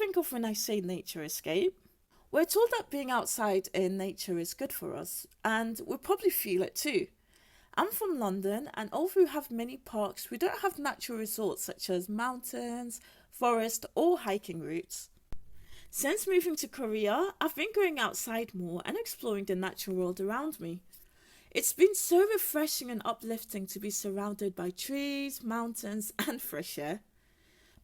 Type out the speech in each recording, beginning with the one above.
think of when I say nature escape? We're told that being outside in nature is good for us, and we probably feel it too. I'm from London, and although we have many parks, we don't have natural resorts such as mountains, forests, or hiking routes. Since moving to Korea, I've been going outside more and exploring the natural world around me. It's been so refreshing and uplifting to be surrounded by trees, mountains, and fresh air.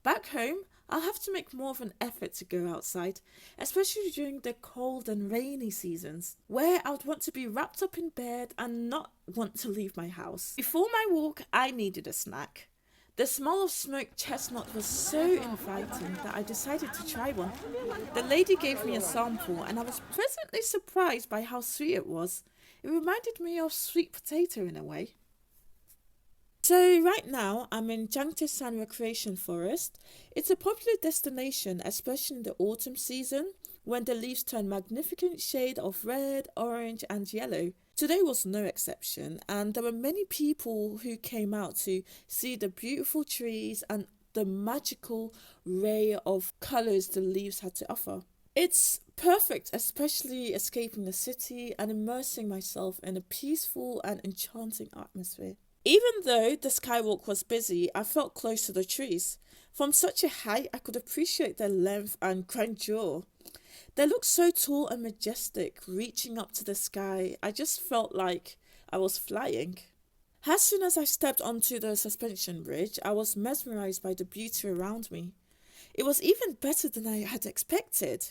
Back home, I'll have to make more of an effort to go outside, especially during the cold and rainy seasons, where I would want to be wrapped up in bed and not want to leave my house. Before my walk, I needed a snack. The smell of smoked chestnut was so inviting that I decided to try one. The lady gave me a sample and I was pleasantly surprised by how sweet it was. It reminded me of sweet potato in a way. So right now I'm in Jangtaesan Recreation Forest. It's a popular destination, especially in the autumn season, when the leaves turn magnificent shade of red, orange and yellow. Today was no exception, and there were many people who came out to see the beautiful trees and the magical ray of colours the leaves had to offer. It's perfect, especially escaping the city and immersing myself in a peaceful and enchanting atmosphere. Even though the skywalk was busy, I felt close to the trees. From such a height, I could appreciate their length and grandeur. They looked so tall and majestic, reaching up to the sky. I just felt like I was flying. As soon as I stepped onto the suspension bridge, I was mesmerized by the beauty around me. It was even better than I had expected.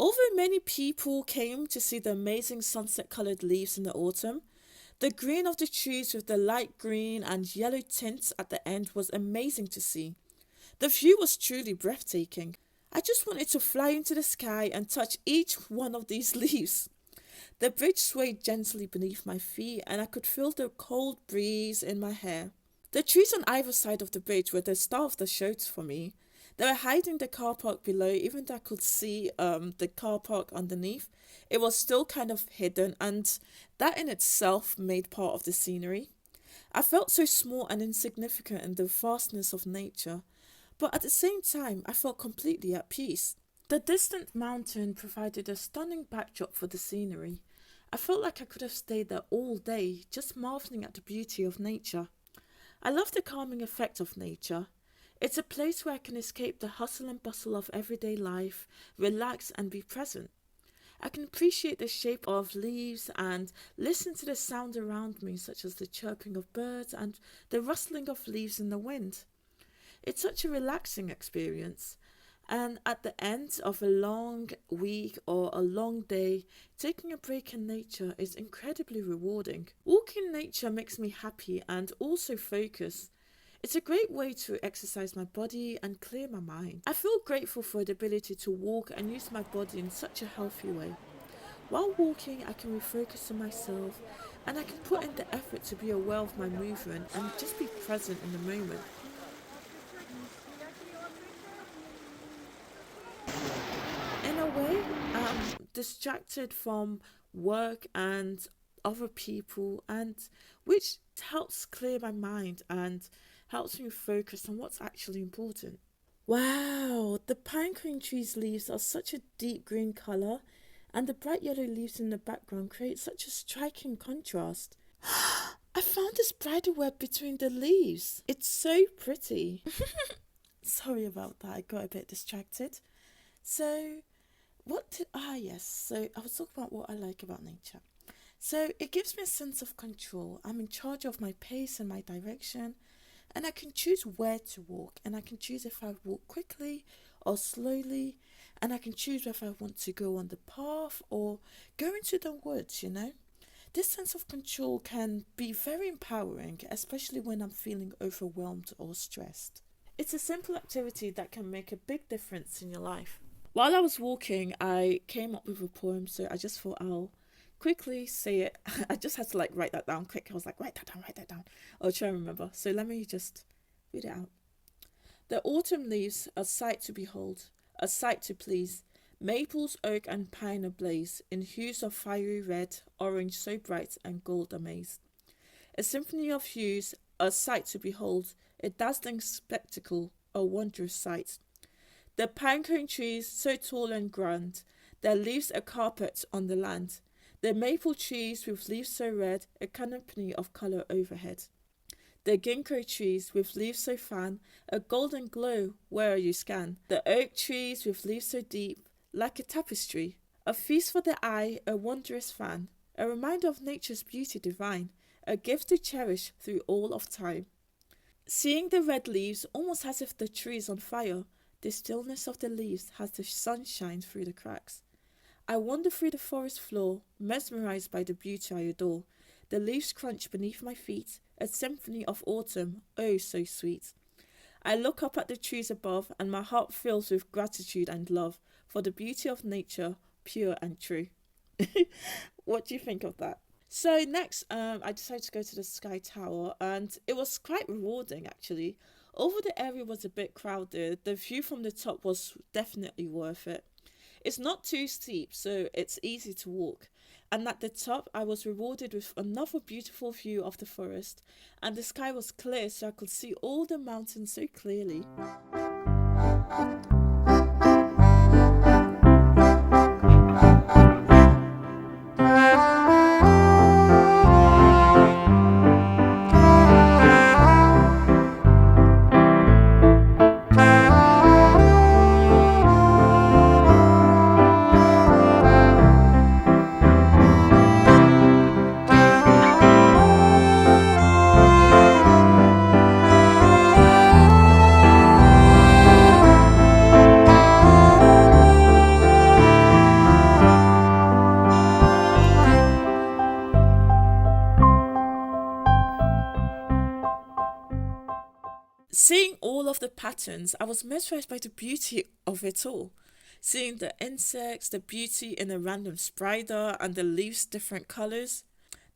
Although many people came to see the amazing sunset-colored leaves in the autumn, the green of the trees with the light green and yellow tints at the end was amazing to see. The view was truly breathtaking. I just wanted to fly into the sky and touch each one of these leaves. The bridge swayed gently beneath my feet and I could feel the cold breeze in my hair. The trees on either side of the bridge were the star of the show for me. They were hiding the car park below, even though I could see the car park underneath. It was still kind of hidden, and that in itself made part of the scenery. I felt so small and insignificant in the vastness of nature, but at the same time, I felt completely at peace. The distant mountain provided a stunning backdrop for the scenery. I felt like I could have stayed there all day, just marveling at the beauty of nature. I love the calming effect of nature. It's a place where I can escape the hustle and bustle of everyday life, relax and be present. I can appreciate the shape of leaves and listen to the sound around me, such as the chirping of birds and the rustling of leaves in the wind. It's such a relaxing experience. And at the end of a long week or a long day, taking a break in nature is incredibly rewarding. Walking in nature makes me happy and also focused. It's a great way to exercise my body and clear my mind. I feel grateful for the ability to walk and use my body in such a healthy way. While walking, I can refocus on myself and I can put in the effort to be aware of my movement and just be present in the moment. In a way, I'm distracted from work and other people, and which helps clear my mind and helps me focus on what's actually important. Wow, the pine cone tree's leaves are such a deep green colour, and the bright yellow leaves in the background create such a striking contrast. I found this spider web between the leaves. It's so pretty. Sorry about that, I got a bit distracted. So, yes, so I was talking about what I like about nature. So, it gives me a sense of control. I'm in charge of my pace and my direction, and I can choose where to walk, and I can choose if I walk quickly or slowly, and I can choose whether I want to go on the path or go into the woods. This sense of control can be very empowering, especially when I'm feeling overwhelmed or stressed. It's a simple activity that can make a big difference in your life. While I was walking, I came up with a poem, so I just thought I'll quickly say it. I just had to write that down quick. I was like, write that down. I'll try and remember. So let me just read it out. The autumn leaves, a sight to behold, a sight to please. Maples, oak, and pine ablaze, in hues of fiery red, orange so bright, and gold amaze. A symphony of hues, a sight to behold, a dazzling spectacle, a wondrous sight. The pinecone trees, so tall and grand, their leaves a carpet on the land. The maple trees with leaves so red, a canopy of colour overhead. The ginkgo trees with leaves so fan, a golden glow where you scan. The oak trees with leaves so deep, like a tapestry. A feast for the eye, a wondrous fan, a reminder of nature's beauty divine, a gift to cherish through all of time. Seeing the red leaves almost as if the tree is on fire, the stillness of the leaves has the sunshine through the cracks. I wander through the forest floor, mesmerized by the beauty I adore. The leaves crunch beneath my feet, a symphony of autumn, oh so sweet. I look up at the trees above, and my heart fills with gratitude and love for the beauty of nature, pure and true. What do you think of that? So next, I decided to go to the Sky Tower, and it was quite rewarding actually. Although the area was a bit crowded, the view from the top was definitely worth it. It's not too steep, so it's easy to walk. And at the top, I was rewarded with another beautiful view of the forest, and the sky was clear, so I could see all the mountains so clearly. Seeing all of the patterns, I was mesmerized by the beauty of it all. Seeing the insects, the beauty in a random spider, and the leaves' different colors.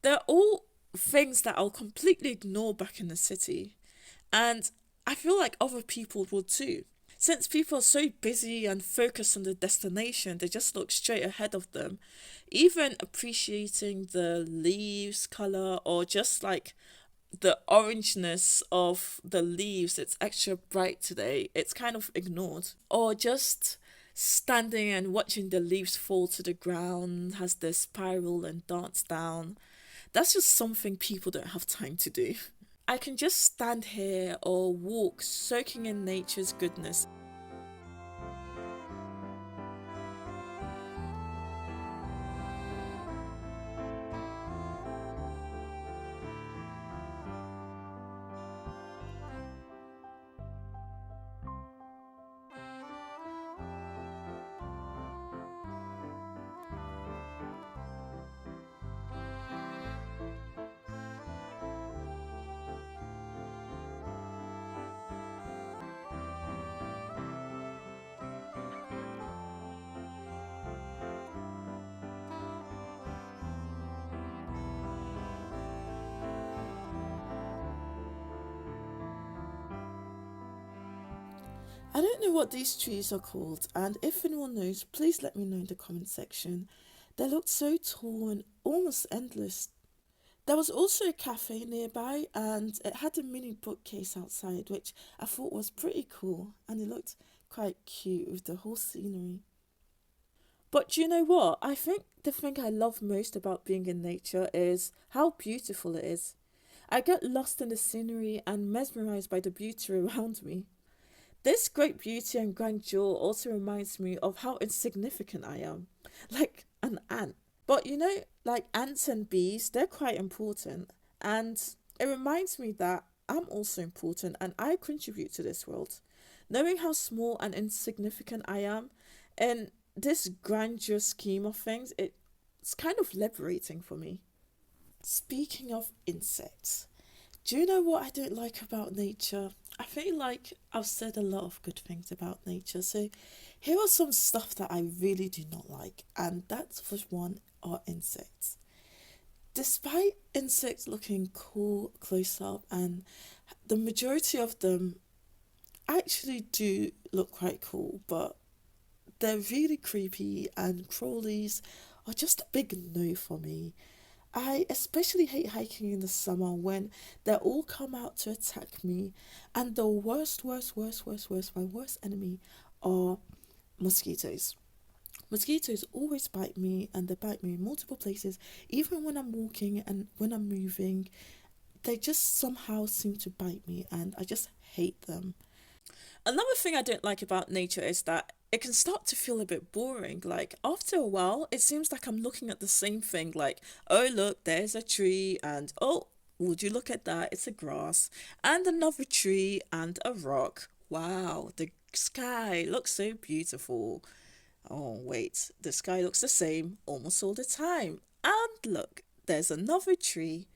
They're all things that I'll completely ignore back in the city. And I feel like other people will too. Since people are so busy and focused on the destination, they just look straight ahead of them. Even appreciating the leaves color or just like the orangeness of the leaves, it's extra bright today, it's kind of ignored. Or just standing and watching the leaves fall to the ground as they spiral and dance down. That's just something people don't have time to do. I can just stand here or walk, soaking in nature's goodness. I don't know what these trees are called, and if anyone knows, please let me know in the comment section. They looked so tall and almost endless. There was also a cafe nearby, and it had a mini bookcase outside, which I thought was pretty cool, and it looked quite cute with the whole scenery. But do you know what? I think the thing I love most about being in nature is how beautiful it is. I get lost in the scenery and mesmerized by the beauty around me. This great beauty and grandeur also reminds me of how insignificant I am, like an ant. But you know, like ants and bees, they're quite important. And it reminds me that I'm also important and I contribute to this world. Knowing how small and insignificant I am in this grandeur scheme of things, it's kind of liberating for me. Speaking of insects, do you know what I don't like about nature? I feel like I've said a lot of good things about nature, so here are some stuff that I really do not like, and that's for one are insects. Despite insects looking cool close up, and the majority of them actually do look quite cool, but they're really creepy, and crawlies are just a big no for me. I especially hate hiking in the summer when they all come out to attack me, and the worst, my worst enemy are mosquitoes. Mosquitoes always bite me, and they bite me in multiple places. Even when I'm walking and when I'm moving, they just somehow seem to bite me, and I just hate them. Another thing I don't like about nature is that it can start to feel a bit boring. Like, after a while, it seems like I'm looking at the same thing. Like, oh, look, there's a tree, and oh, would you look at that? It's a grass, and another tree, and a rock. Wow, the sky looks so beautiful. Oh, wait, the sky looks the same almost all the time. And look, there's another tree.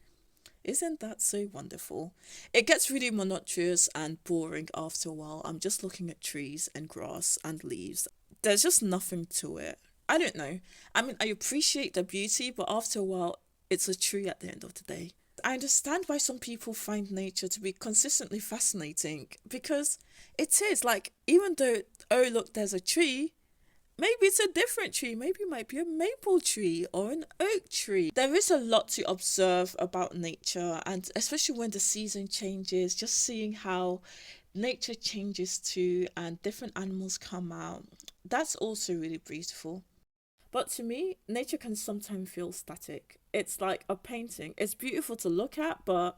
Isn't that so wonderful? It gets really monotonous and boring after a while. I'm just looking at trees and grass and leaves. There's just nothing to it. I don't know. I mean, I appreciate the beauty, but after a while, it's a tree at the end of the day. I understand why some people find nature to be consistently fascinating because it is like, even though, oh, look, there's a tree, maybe it's a different tree. Maybe it might be a maple tree or an oak tree. There is a lot to observe about nature, and especially when the season changes, just seeing how nature changes too and different animals come out. That's also really beautiful. But to me, nature can sometimes feel static. It's like a painting. It's beautiful to look at, but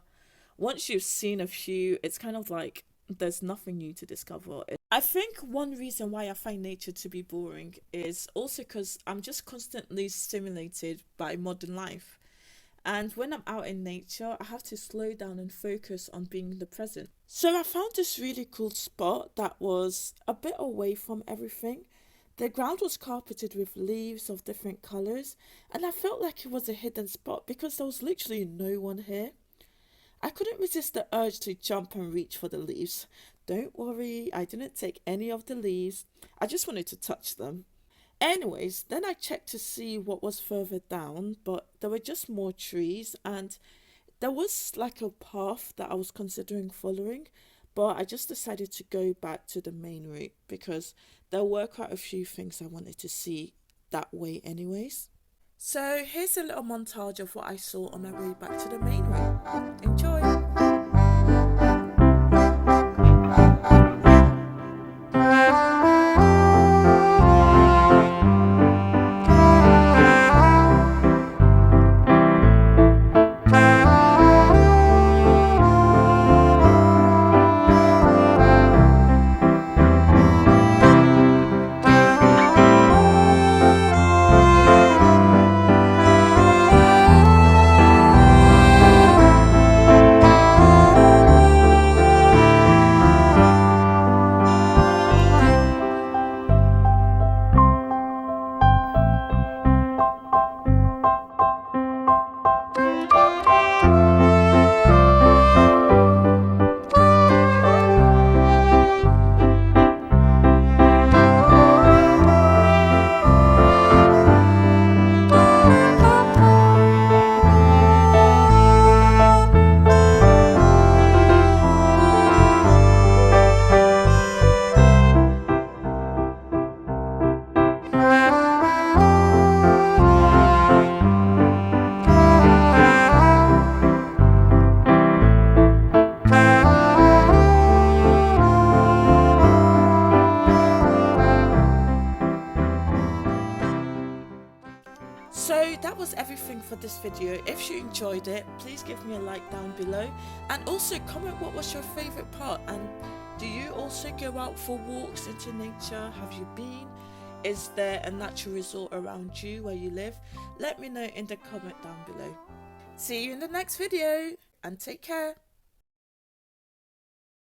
once you've seen a few, it's kind of like there's nothing new to discover. I think one reason why I find nature to be boring is also because I'm just constantly stimulated by modern life. And when I'm out in nature, I have to slow down and focus on being in the present. So I found this really cool spot that was a bit away from everything. The ground was carpeted with leaves of different colours, and I felt like it was a hidden spot because there was literally no one here. I couldn't resist the urge to jump and reach for the leaves. Don't worry, I didn't take any of the leaves. I just wanted to touch them. Anyways, then I checked to see what was further down, but there were just more trees, and there was like a path that I was considering following, but I just decided to go back to the main route because there were quite a few things I wanted to see that way anyways. So here's a little montage of what I saw on my way back to the main route. Enjoy! So that was everything for this video. If you enjoyed it, please give me a like down below, and also comment what was your favourite part, and do you also go out for walks into nature? Have you been? Is there a natural resort around you where you live? Let me know in the comment down below. See you in the next video, and take care.